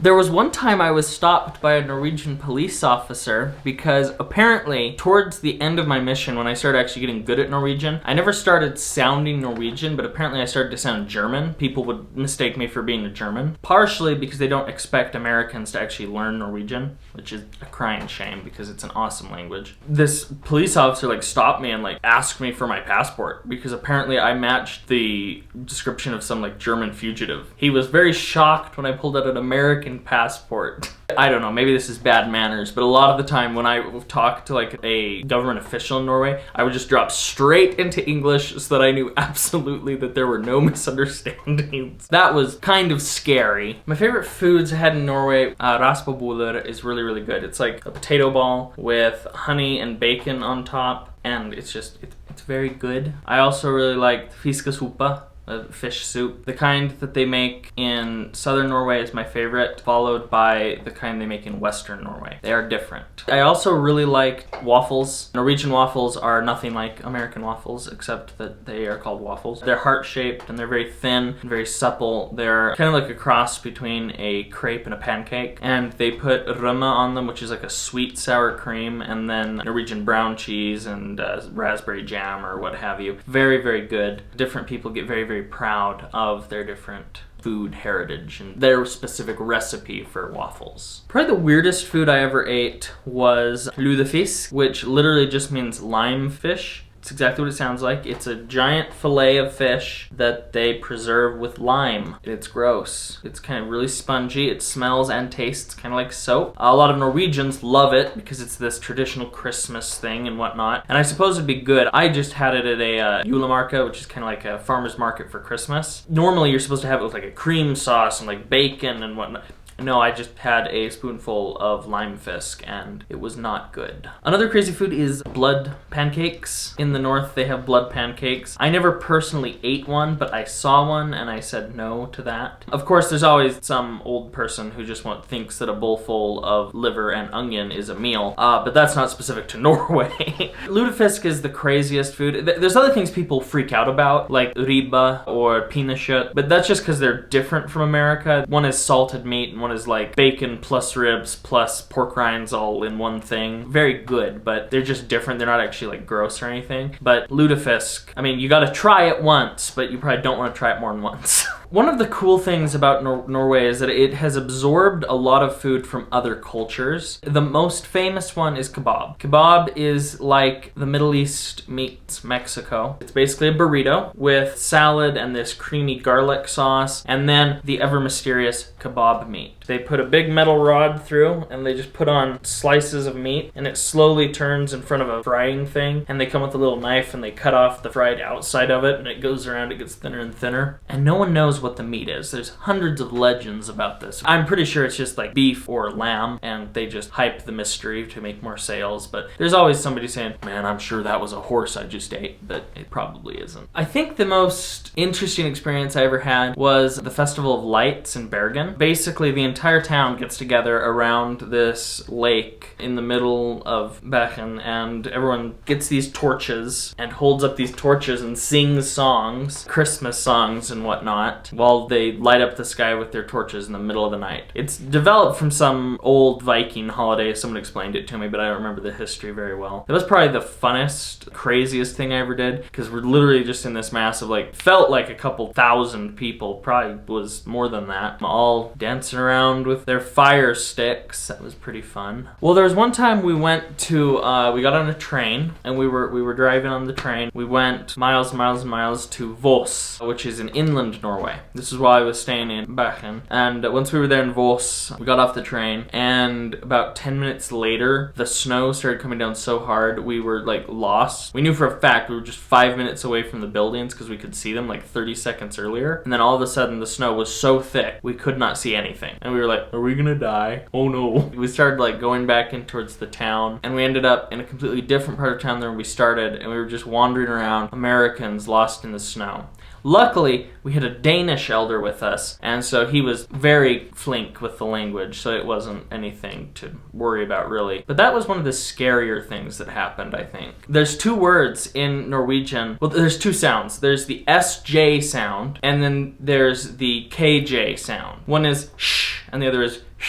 There was one time I was stopped by a Norwegian police officer because apparently towards the end of my mission, when I started actually getting good at Norwegian, I never started sounding Norwegian, but apparently I started to sound German. People would mistake me for being a German, partially because they don't expect Americans to actually learn Norwegian, which is a crying shame because it's an awesome language. This police officer like stopped me and like asked me for my passport because apparently I matched the description of some like German fugitive. He was very shocked when I pulled out an American passport. I don't know, maybe this is bad manners, but a lot of the time when I talk to like a government official in Norway, I would just drop straight into English so that I knew absolutely that there were no misunderstandings. That was kind of scary. My favorite foods I had in Norway, raspaboller is really, really good. It's like a potato ball with honey and bacon on top, and it's very good. I also really like fiskesoppa, a fish soup. The kind that they make in southern Norway is my favorite, followed by the kind they make in western Norway. They are different. I also really like waffles. Norwegian waffles are nothing like American waffles, except that they are called waffles. They're heart-shaped and they're very thin and very supple. They're kind of like a cross between a crepe and a pancake, and they put rømme on them, which is like a sweet sour cream, and then Norwegian brown cheese and raspberry jam or what have you. Very, very good. Different people get very, very proud of their different food heritage and their specific recipe for waffles. Probably the weirdest food I ever ate was lutefisk, which literally just means lime fish. It's exactly what it sounds like. It's a giant fillet of fish that they preserve with lime. It's gross. It's kind of really spongy. It smells and tastes kind of like soap. A lot of Norwegians love it because it's this traditional Christmas thing and whatnot. And I suppose it'd be good. I just had it at a julemarked, which is kind of like a farmer's market for Christmas. Normally you're supposed to have it with like a cream sauce and like bacon and whatnot. No, I just had a spoonful of lime fisk and it was not good. Another crazy food is blood pancakes. In the north, they have blood pancakes. I never personally ate one, but I saw one and I said no to that. Of course, there's always some old person who just thinks that a bowl full of liver and onion is a meal, but that's not specific to Norway. Lutefisk is the craziest food. There's other things people freak out about, like ribba or pinnekjøtt, but that's just because they're different from America. One is salted meat and one is like bacon plus ribs plus pork rinds all in one thing. Very good, but they're just different. They're not actually like gross or anything. But lutefisk, I mean, you gotta try it once, but you probably don't want to try it more than once. One of the cool things about Norway is that it has absorbed a lot of food from other cultures. The most famous one is kebab. Kebab is like the Middle East meets Mexico. It's basically a burrito with salad and this creamy garlic sauce, and then the ever mysterious kebab meat. They put a big metal rod through and they just put on slices of meat, and it slowly turns in front of a frying thing, and they come with a little knife and they cut off the fried outside of it, and it goes around, it gets thinner and thinner, and no one knows what the meat is. There's hundreds of legends about this. I'm pretty sure it's just like beef or lamb, and they just hype the mystery to make more sales, but there's always somebody saying, man, I'm sure that was a horse I just ate, but it probably isn't. I think the most interesting experience I ever had was the Festival of Lights in Bergen. Basically, the entire town gets together around this lake in the middle of Bergen, and everyone gets these torches and holds up these torches and sings songs, Christmas songs and whatnot, while they light up the sky with their torches in the middle of the night. It's developed from some old Viking holiday. Someone explained it to me, but I don't remember the history very well. That was probably the funnest, craziest thing I ever did, because we're literally just in this massive, like, felt like a couple thousand people, probably was more than that, all dancing around with their fire sticks. That was pretty fun. Well, there was one time we went to, we got on a train, and we were driving on the train. We went miles and miles and miles to Voss, which is in inland Norway. This is why I was staying in Bergen. And once we were there in Voss, we got off the train, and about 10 minutes later, the snow started coming down so hard, we were like lost. We knew for a fact we were just 5 minutes away from the buildings because we could see them like 30 seconds earlier. And then all of a sudden the snow was so thick, we could not see anything. And we were like, are we gonna die? Oh no. We started like going back in towards the town, and we ended up in a completely different part of town than we started, and we were just wandering around, Americans lost in the snow. Luckily, we had a Danish elder with us, and so he was very flink with the language, so it wasn't anything to worry about, really. But that was one of the scarier things that happened, I think. There's two words in Norwegian. Well, there's two sounds. There's the SJ sound, and then there's the KJ sound. One is sh, and the other is sh.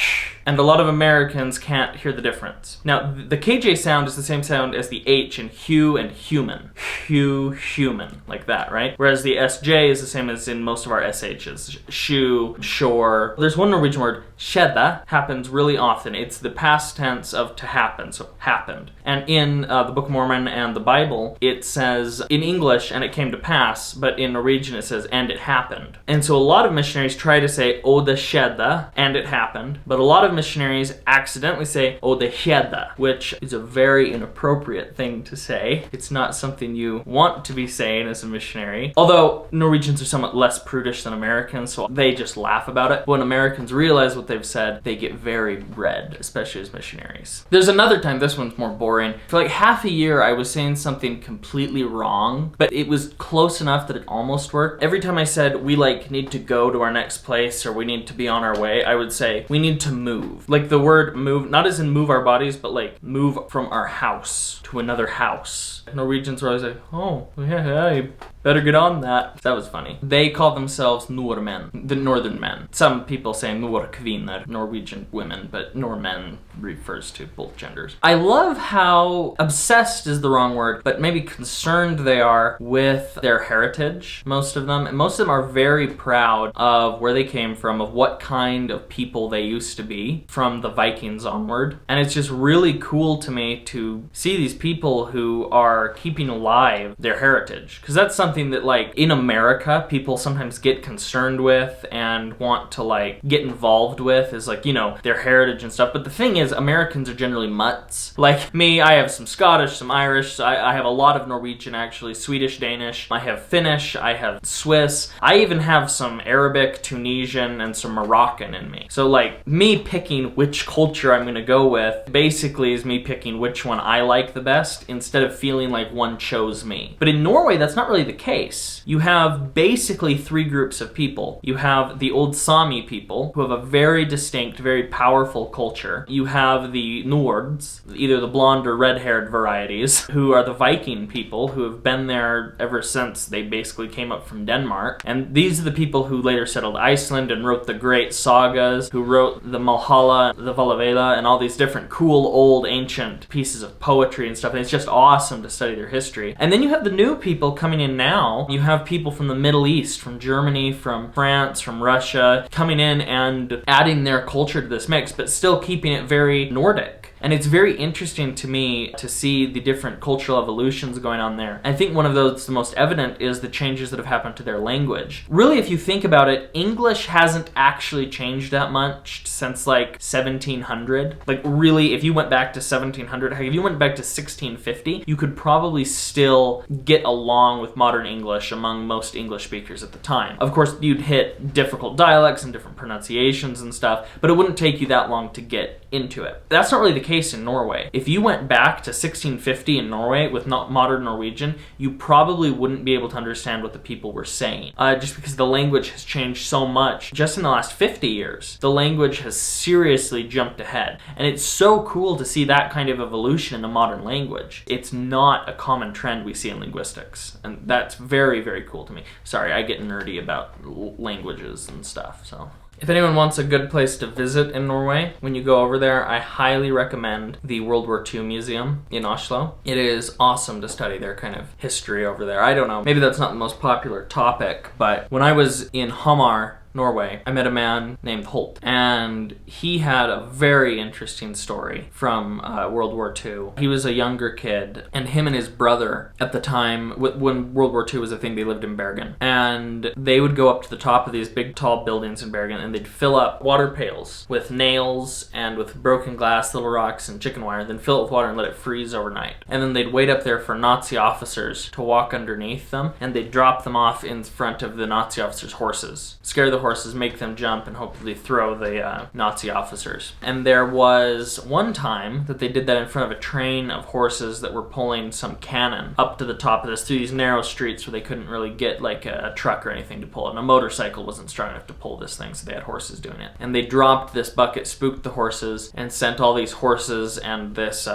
And a lot of Americans can't hear the difference. Now, the KJ sound is the same sound as the H in hue and human. Hue, human, like that, right? Whereas the SJ is the same as in most of our SHs. Shoe, shore. There's one Norwegian word, skjedde, happens really often. It's the past tense of to happen, so happened. And in the Book of Mormon and the Bible, it says in English, and it came to pass, but in Norwegian it says, and it happened. And so a lot of missionaries try to say, oh, det skjedde, and it happened. But a lot of missionaries accidentally say, oh, det skjedde, which is a very inappropriate thing to say. It's not something you want to be saying as a missionary. Although Norwegians are somewhat less prudish than Americans, so they just laugh about it. When Americans realize what they've said, they get very red, especially as missionaries. There's another time, this one's more boring. For like half a year, I was saying something completely wrong, but it was close enough that it almost worked. Every time I said, we like need to go to our next place, or we need to be on our way, I would say, we need to move. Like the word move, not as in move our bodies, but like move from our house to another house. Norwegians were always like, oh, yeah, you better get on that. That was funny. They call themselves Nordmenn, the northern men. Some people say Nordkvinner, Norwegian women, but Normen refers to both genders. I love how obsessed is the wrong word, but maybe concerned they are with their heritage, most of them. And most of them are very proud of where they came from, of what kind of people they used to be from the Vikings onward. And it's just really cool to me to see these people who are keeping alive their heritage. Because that's something that, like, in America, people sometimes get concerned with and want to, like, get involved with, is, like, you know, their heritage and stuff. But the thing is, Americans are generally mutts. Like me, I have some Scottish, some Irish, I have a lot of Norwegian, actually, Swedish, Danish, I have Finnish, I have Swiss, I even have some Arabic, Tunisian, and some Moroccan in me. So, like, me picking which culture I'm gonna go with basically is me picking which one I like the best, instead of feeling like one chose me. But in Norway, that's not really the case. You have basically three groups of people. You have the old Sami people, who have a very distinct, very powerful culture. You have the Nords, either the blonde or red-haired varieties, who are the Viking people, who have been there ever since they basically came up from Denmark. And these are the people who later settled Iceland and wrote the great sagas, who wrote the Malhalla, the Valavela, and all these different cool, old, ancient pieces of poetry and stuff. And it's just awesome to study their history. And then you have the new people coming in now. You have people from the Middle East, from Germany, from France, from Russia, coming in and adding their culture to this mix, but still keeping it very Nordic. And it's very interesting to me to see the different cultural evolutions going on there. I think one of those, the most evident, is the changes that have happened to their language. Really, if you think about it, English hasn't actually changed that much since like 1700. Like really, if you went back to 1700, if you went back to 1650, you could probably still get along with modern English among most English speakers at the time. Of course, you'd hit difficult dialects and different pronunciations and stuff, but it wouldn't take you that long to get into it. That's not really the case in Norway. If you went back to 1650 in Norway with modern Norwegian, you probably wouldn't be able to understand what the people were saying, just because the language has changed so much. Just in the last 50 years, the language has seriously jumped ahead. And it's so cool to see that kind of evolution in a modern language. It's not a common trend we see in linguistics. And that's very, very cool to me. Sorry, I get nerdy about languages and stuff, so. If anyone wants a good place to visit in Norway, when you go over there, I highly recommend the World War II Museum in Oslo. It is awesome to study their kind of history over there. I don't know, maybe that's not the most popular topic, but when I was in Hamar, Norway, I met a man named Holt, and he had a very interesting story from World War II. He was a younger kid, and him and his brother, at the time, when World War II was a thing, they lived in Bergen, and they would go up to the top of these big, tall buildings in Bergen, and they'd fill up water pails with nails and with broken glass, little rocks, and chicken wire, then fill it with water and let it freeze overnight. And then they'd wait up there for Nazi officers to walk underneath them, and they'd drop them off in front of the Nazi officers' horses, scare the horses, make them jump, and hopefully throw the Nazi officers. And there was one time that they did that in front of a train of horses that were pulling some cannon up to the top of this through these narrow streets where they couldn't really get like a truck or anything to pull it. And a motorcycle wasn't strong enough to pull this thing, so they had horses doing it. And they dropped this bucket, spooked the horses, and sent all these horses and this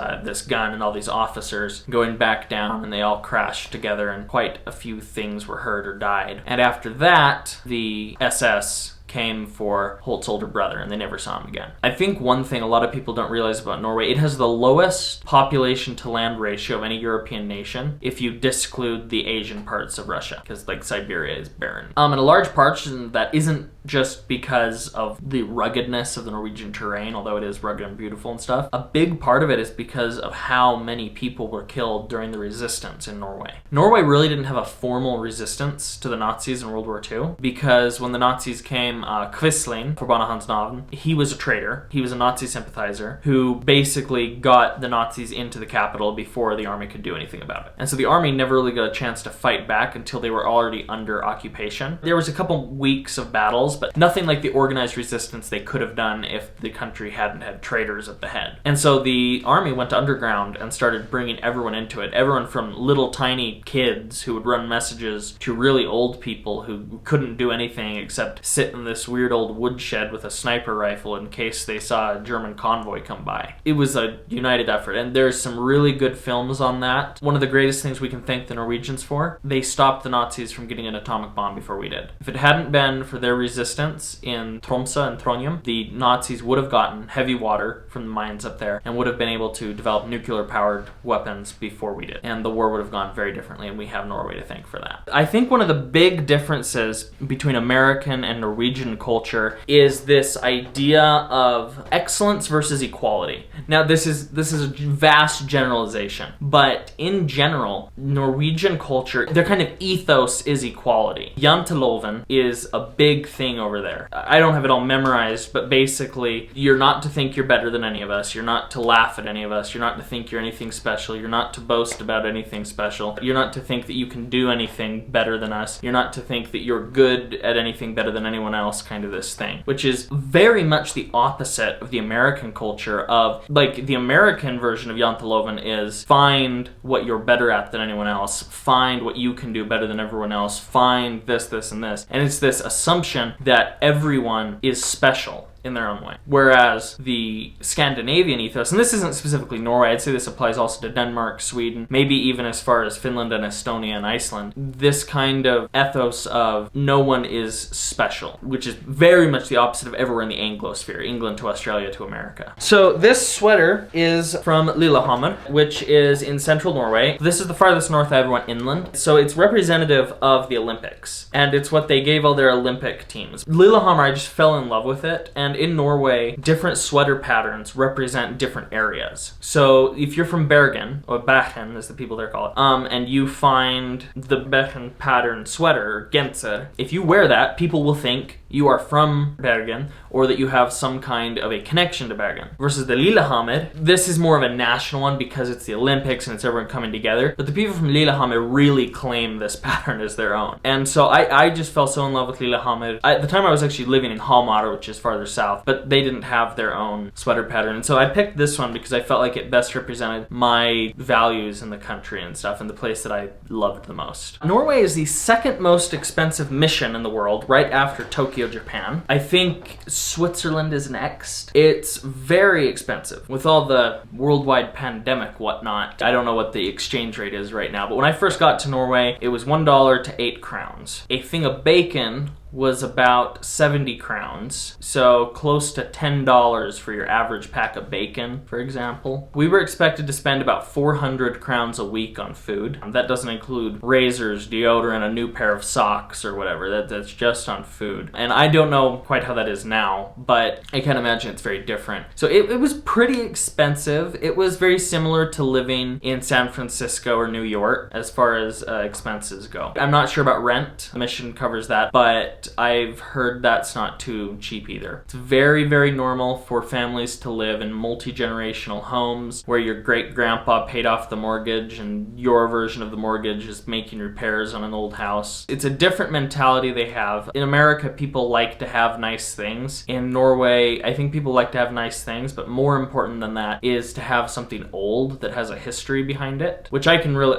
gun and all these officers going back down, and they all crashed together, and quite a few things were hurt or died. And after that, the SS came for Holt's older brother, and they never saw him again. I think one thing a lot of people don't realize about Norway, it has the lowest population to land ratio of any European nation if you disclude the Asian parts of Russia, because like Siberia is barren. And a large portion of that isn't just because of the ruggedness of the Norwegian terrain, although it is rugged and beautiful and stuff. A big part of it is because of how many people were killed during the resistance in Norway. Norway really didn't have a formal resistance to the Nazis in World War II, because when the Nazis came, Quisling, Forbana Hans Navn, he was a traitor. He was a Nazi sympathizer who basically got the Nazis into the capital before the army could do anything about it. And so the army never really got a chance to fight back until they were already under occupation. There was a couple weeks of battles, but nothing like the organized resistance they could have done if the country hadn't had traitors at the head. And so the army went underground and started bringing everyone into it. Everyone from little tiny kids who would run messages to really old people who couldn't do anything except sit in this weird old woodshed with a sniper rifle in case they saw a German convoy come by. It was a united effort, and there's some really good films on that. One of the greatest things we can thank the Norwegians for, they stopped the Nazis from getting an atomic bomb before we did. If it hadn't been for their resistance in Tromsø and Trondheim, the Nazis would have gotten heavy water from the mines up there and would have been able to develop nuclear-powered weapons before we did. And the war would have gone very differently, and we have Norway to thank for that. I think one of the big differences between American and Norwegian culture is this idea of excellence versus equality. Now, this is a vast generalization, but in general, Norwegian culture, their kind of ethos is equality. Janteloven is a big thing over there. I don't have it all memorized, but basically, you're not to think you're better than any of us. You're not to laugh at any of us. You're not to think you're anything special. You're not to boast about anything special. You're not to think that you can do anything better than us. You're not to think that you're good at anything better than anyone else, kind of this thing, which is very much the opposite of the American culture of, like, the American version of Janteloven is find what you're better at than anyone else, find what you can do better than everyone else, find this, this, and this. And it's this assumption that everyone is special in their own way. Whereas the Scandinavian ethos, and this isn't specifically Norway, I'd say this applies also to Denmark, Sweden, maybe even as far as Finland and Estonia and Iceland, this kind of ethos of no one is special, which is very much the opposite of everywhere in the Anglosphere, England to Australia to America. So this sweater is from Lillehammer, which is in central Norway. This is the farthest north I ever went inland, so it's representative of the Olympics, and it's what they gave all their Olympic teams. Lillehammer, I just fell in love with it, and in Norway, different sweater patterns represent different areas. So if you're from Bergen, or Bergen as the people there call it, and you find the Bergen pattern sweater, or genser, if you wear that, people will think you are from Bergen, or that you have some kind of a connection to Bergen. Versus the Lillehammer, this is more of a national one because it's the Olympics and it's everyone coming together, but the people from Lillehammer really claim this pattern as their own. And so I just fell so in love with Lillehammer. At the time I was actually living in Hamar, which is farther south, but they didn't have their own sweater pattern. And so I picked this one because I felt like it best represented my values in the country and stuff, and the place that I loved the most. Norway is the second most expensive mission in the world, right after Tokyo, Japan. I think Switzerland is next. It's very expensive. With all the worldwide pandemic whatnot, I don't know what the exchange rate is right now, but when I first got to Norway, it was $1 to 8 crowns. A thing of bacon was about 70 crowns, so close to $10 for your average pack of bacon, for example. We were expected to spend about 400 crowns a week on food. That doesn't include razors, deodorant, a new pair of socks, or whatever. That's just on food. And I don't know quite how that is now, but I can imagine it's very different. So it was pretty expensive. It was very similar to living in San Francisco or New York as far as expenses go. I'm not sure about rent. The mission covers that, but I've heard that's not too cheap either. It's very, very normal for families to live in multi-generational homes where your great-grandpa paid off the mortgage and your version of the mortgage is making repairs on an old house. It's a different mentality they have. In America, people like to have nice things. In Norway, I think people like to have nice things, but more important than that is to have something old that has a history behind it, which I can really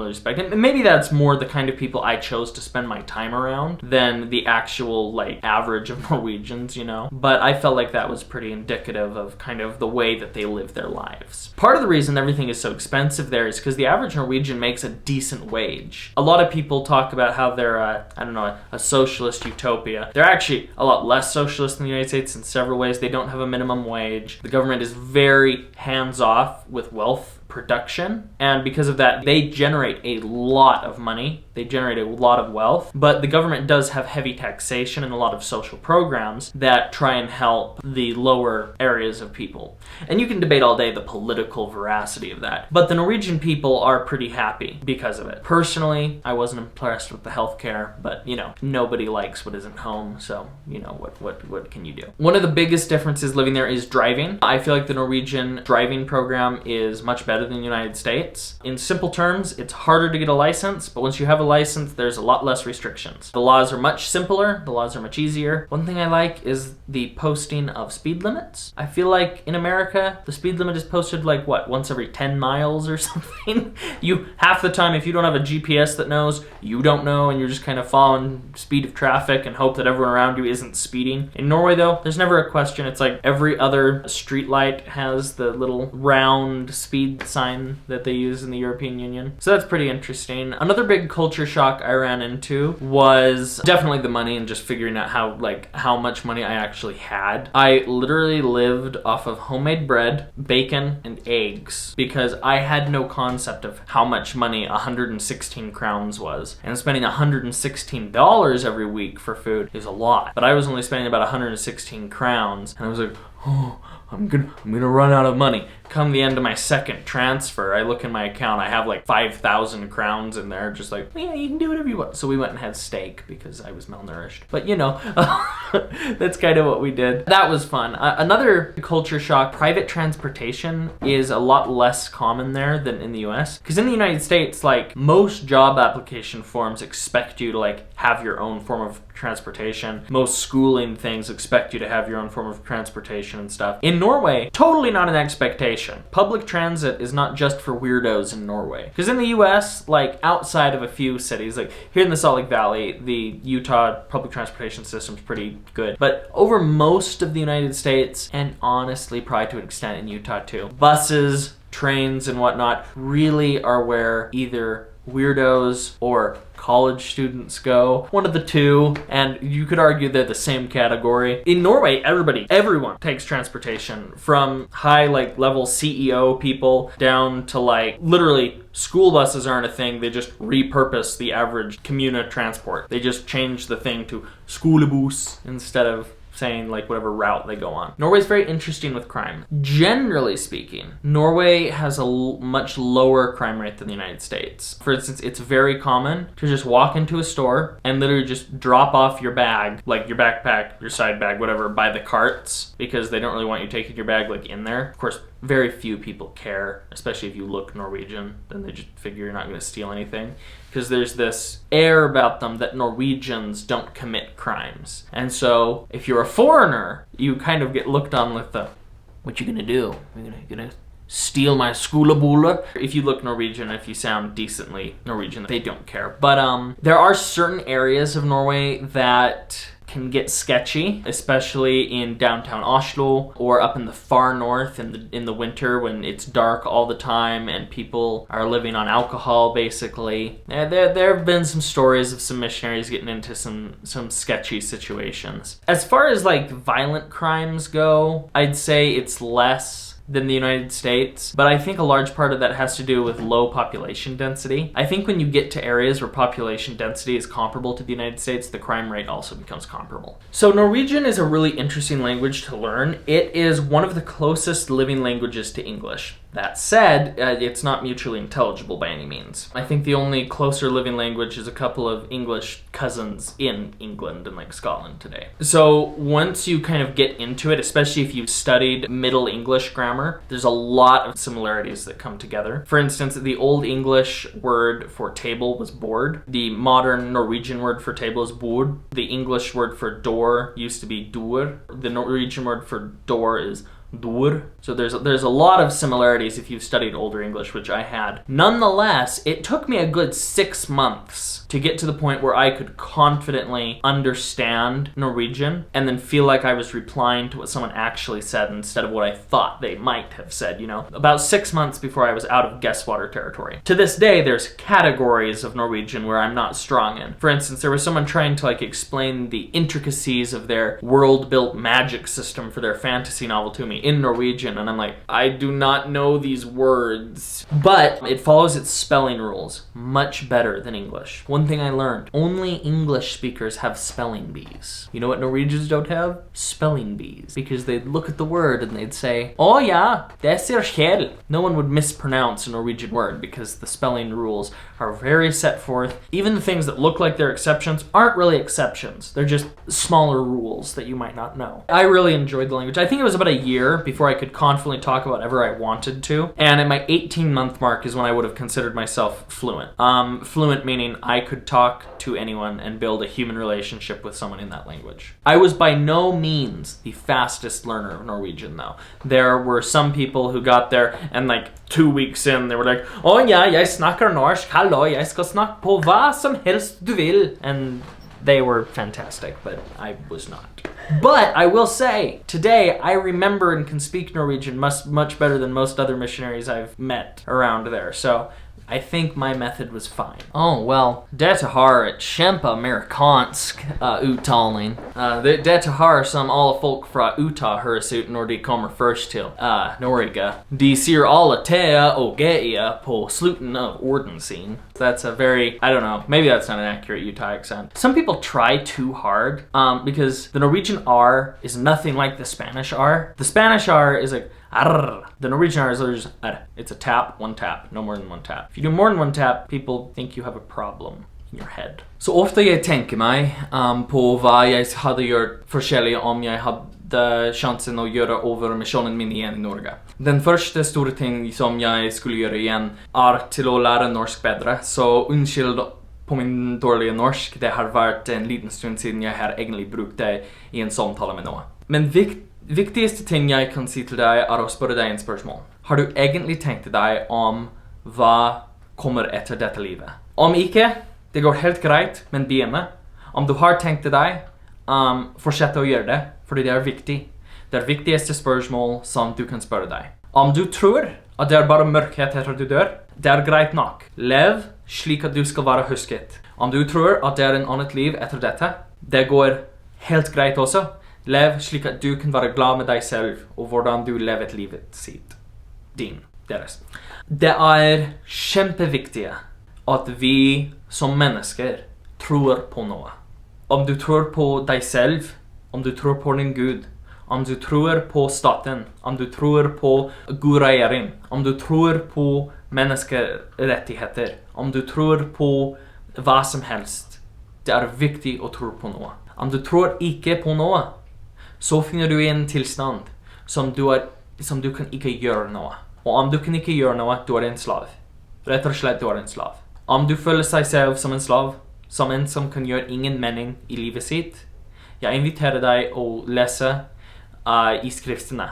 respect. And maybe that's more the kind of people I chose to spend my time around than the actual like average of Norwegians, you know. But I felt like that was pretty indicative of kind of the way that they live their lives. Part of the reason everything is so expensive there is because the average Norwegian makes a decent wage. A lot of people talk about how they're a socialist utopia. They're actually a lot less socialist than the United States in several ways. They don't have a minimum wage. The government is very hands-off with wealth production, and because of that they generate a lot of money, they generate a lot of wealth, but the government does have heavy taxation and a lot of social programs that try and help the lower areas of people. And you can debate all day the political veracity of that, but the Norwegian people are pretty happy because of it. Personally, I wasn't impressed with the healthcare, but you know, nobody likes what isn't home, so you know, what can you do? One of the biggest differences living there is driving. I feel like the Norwegian driving program is much better than the United States. In simple terms, it's harder to get a license, but once you have a license, there's a lot less restrictions. The laws are much simpler, the laws are much easier. One thing I like is the posting of speed limits. I feel like in America, the speed limit is posted like what, once every 10 miles or something? You, half the time, if you don't have a GPS that knows, you don't know, and you're just kind of following speed of traffic and hope that everyone around you isn't speeding. In Norway though, there's never a question. It's like every other street light has the little round speed sign that they use in the European Union. So that's pretty interesting. Another big culture shock I ran into was definitely the money and just figuring out how much money I actually had. I literally lived off of homemade bread, bacon, and eggs because I had no concept of how much money 116 crowns was. And spending $116 every week for food is a lot. But I was only spending about 116 crowns, and I was like, oh, I'm gonna run out of money. Come the end of my second transfer, I look in my account, I have like 5,000 crowns in there, just like, yeah, you can do whatever you want. So we went and had steak because I was malnourished. But you know, that's kind of what we did. That was fun. Another culture shock, private transportation is a lot less common there than in the US. Because in the United States, like most job application forms expect you to like have your own form of transportation. Most schooling things expect you to have your own form of transportation and stuff. In Norway, totally not an expectation. Public transit is not just for weirdos in Norway. Because in the US, like outside of a few cities, like here in the Salt Lake Valley, the Utah public transportation system is pretty good. But over most of the United States, and honestly probably to an extent in Utah too, buses, trains, and whatnot really are where either weirdos or college students go. One of the two, and you could argue they're the same category. In Norway, everyone takes transportation, from high like level CEO people down to like literally school buses aren't a thing. They just repurpose the average communa transport. They just change the thing to skolebus instead of saying like whatever route they go on. Norway's very interesting with crime. Generally speaking, Norway has a much lower crime rate than the United States. For instance, it's very common to just walk into a store and literally just drop off your bag, like your backpack, your side bag, whatever, by the carts, because they don't really want you taking your bag like in there. Of course, very few people care, especially if you look Norwegian, then they just figure you're not going to steal anything. Because there's this air about them that Norwegians don't commit crimes. And so if you're a foreigner, you kind of get looked on with the, what you gonna do? You're gonna steal my skolebola? If you look Norwegian, if you sound decently Norwegian, they don't care. But there are certain areas of Norway that can get sketchy, especially in downtown Oslo or up in the far north in the winter when it's dark all the time and people are living on alcohol basically. There have been some stories of some missionaries getting into some sketchy situations. As far as like violent crimes go, I'd say it's less than the United States, but I think a large part of that has to do with low population density. I think when you get to areas where population density is comparable to the United States, the crime rate also becomes comparable. So Norwegian is a really interesting language to learn. It is one of the closest living languages to English. That said, it's not mutually intelligible by any means. I think the only closer living language is a couple of English cousins in England and like Scotland today. So once you kind of get into it, especially if you've studied Middle English grammar, there's a lot of similarities that come together. For instance, the Old English word for table was bord. The modern Norwegian word for table is bord. The English word for door used to be dør. The Norwegian word for door is dor. So there's a lot of similarities if you've studied Older English, which I had. Nonetheless, it took me a good 6 months to get to the point where I could confidently understand Norwegian and then feel like I was replying to what someone actually said instead of what I thought they might have said, you know? About 6 months before I was out of guesswater territory. To this day, there's categories of Norwegian where I'm not strong in. For instance, there was someone trying to like explain the intricacies of their world-built magic system for their fantasy novel to me in Norwegian, and I'm like, I do not know these words. But it follows its spelling rules much better than English. One thing I learned, only English speakers have spelling bees. You know what Norwegians don't have? Spelling bees. Because they'd look at the word and they'd say, oh yeah, det ser skjell. No one would mispronounce a Norwegian word because the spelling rules are very set forth. Even the things that look like they're exceptions aren't really exceptions. They're just smaller rules that you might not know. I really enjoyed the language. I think it was about a year before I could confidently talk about whatever I wanted to. And at my 18-month mark is when I would have considered myself fluent. Fluent meaning I could talk to anyone and build a human relationship with someone in that language. I was by no means the fastest learner of Norwegian though. There were some people who got there and like 2 weeks in, they were like, oh ja, jeg snakker norsk, hallo, jeg skal snakke på hva som helst du vil. And they were fantastic, but I was not. But I will say, today I remember and can speak Norwegian much better than most other missionaries I've met around there. So I think my method was fine. Oh, well, dette har et kjempeamerikansk uttaling. Dette har som alle folk fra Utah høres ut når de kommer først til Norge. De sier alle tea og geia på slutten av orden sin. That's a very, I don't know, maybe that's not an accurate Utah accent. Some people try too hard because the Norwegian R is nothing like the Spanish R. The Spanish R is like, arr. The Norwegian R is just arr. It's a tap, one tap, no more than one tap. If you do more than one tap, people think you have a problem in your head. Så ofte jeg tenker meg på hva jeg hadde gjort forskjellig om jeg hadde sjansen å gjøre over misjonen min igjen i Norge. Den første store ting som jeg skulle gjøre igjen til å lære norsk bedre, så unnskyld på min dårlige norsk, det har vært en liten stund siden jeg har egentlig brukt det i en samtale med noe. Men viktigste ting jeg kan si til deg å spørre deg en spørsmål. Har du egentlig tenkt deg om hva kommer etter dette livet? Om ikke, det går helt greit, men begynne. Om du har tenkt deg, fortsett å gjøre det, fordi det er viktig. Det er viktigste spørsmål som du kan spørre deg. Om du tror at det er bare mørkhet etter du dør, det er greit nok. Lev slik at du skal være husket. Om du tror at det er en annet liv etter dette, det går helt greit også. Lev slik at du kan være glad med deg selv og hvordan du lever livet sitt. Deres. Det er kjempeviktig at vi som mennesker tror på noe. Om du tror på deg selv, om du tror på din Gud, om du tror på staten, om du tror på god regjering, om du tror på menneskerettigheter, om du tror på hva som helst, det er viktig å tro på noe. Om du tror ikke på noe, så finner du i en tilstand som du kan ikke gjøre noe. Og om du kan ikke gjøre noe, du er en slav. Rett og slett, du er en slav. Om du føler seg selv som en slav, som en som kan gjøre ingen mening i livet sitt, jeg inviterer deg å lese i skriftene.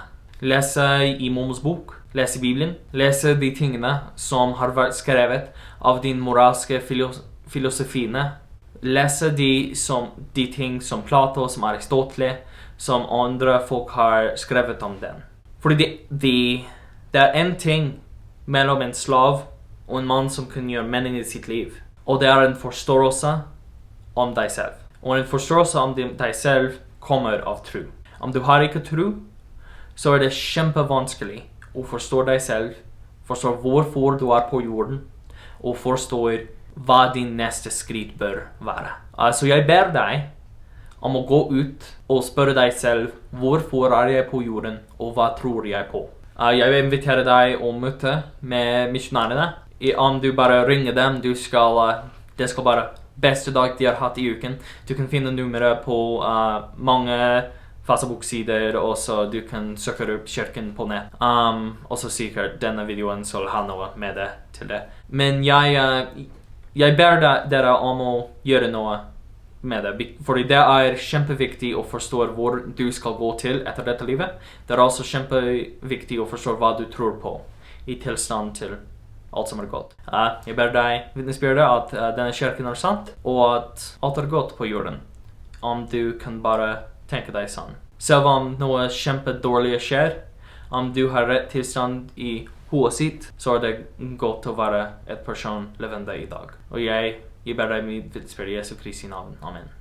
Lese i Mormons bok, lese Bibelen, lese de tingene som har vært skrevet av din moralske filosofiene. Lese de ting som Plato, som Aristoteles, som andre folk har skrevet om den. Fordi det er en ting mellom en slav og en mann som kan gjøre mening i sitt liv. Og det er en forståelse om deg selv. Og en forståelse om deg selv kommer av tro. Om du har ikke tro, så er det kjempevanskelig å forstå deg selv, forstå hvorfor du er på jorden, og forstå hva din neste skritt bør være. Så jeg ber deg om å gå ut og spørre deg selv, hvorfor er jeg på jorden, og hva tror jeg på? Jeg vil invitere deg å møte med misjonærene. Om du bare ringer dem, det skal bare beste dag de har hatt i uken. Du kan finne nummeret på mange Facebook-sider, og så du kan søke opp kirken på nett. Og så sikkert denne videoen skal ha noe med det til det. Men jeg ber dere om å gjøre noe med det. Fordi det er kjempeviktig å forstå hvor du skal gå til etter dette livet. Det er også kjempeviktig å forstå hva du tror på i tilstand til alt som er godt. Jeg ber deg vitnesbyrde at denne kirken er sant, og at alt er godt på jorden. Om du kan bare tenke deg sånn. Selv om noe kjempedårlig skjer, om du har rett tilstand i hodet sitt, så er det godt å være et person levende i dag. Og jeg ber deg vitnesbyrde i Jesu Kristi navn. Amen.